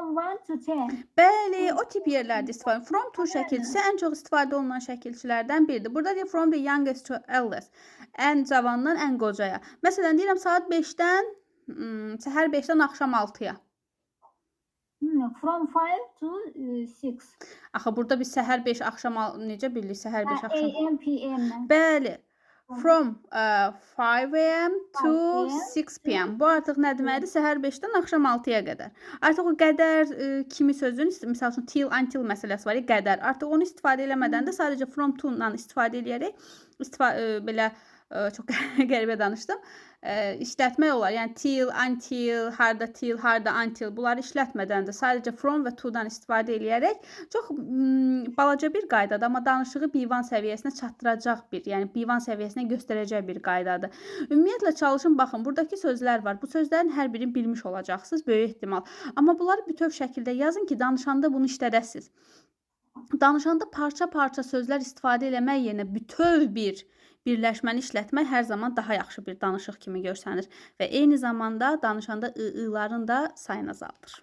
from 1 to 10. Bəli, o tip yerlərdə istifadə. From to şəkilçisi ən çox istifadə olunan şəkilçilərdən biridir. Burada deyir from the youngest to eldest. Ən cavandan ən qocaya. Məsələn, deyirəm saat 5-dən səhər 5-dən axşam 6-ya. From 5 to 6. Axı burada biz səhər 5 axşam necə bilirik? Səhər 5 axşam. AM, PM. Bəli. From 5 AM to 6 PM. Bu artıq nə deməkdir? Səhər 5-dən axşam 6-ya qədər. Artıq o qədər kimi sözün, məsəl üçün till, until məsələsi var, qədər. Artıq onu istifadə eləmədən də sadəcə from to-dan istifadə edərək belə çox qəribə danışdım. İşlətmək olar. Yəni till, until, harda until bunları işlətmədən də sadəcə from və to-dan istifadə edərək çox balaca bir qaydadır, amma danışığı B1 səviyyəsinə çatdıracaq bir, yəni B1 səviyyəsinə göstərəcək bir qaydadır. Ümumiyyətlə çalışın, baxın, buradakı sözlər var. Bu sözlərin hər birini bilmiş olacaqsınız, böyük ehtimal. Amma bunları bütöv şəkildə yazın ki, danışanda bunu işlədəsiniz. Danışanda parça-parça sözlər istifadə eləmək yerinə bütöv bir birləşməni işlətmək hər zaman daha yaxşı bir danışıq kimi görsənir və eyni zamanda danışanda ı-ıların da sayını azaldır.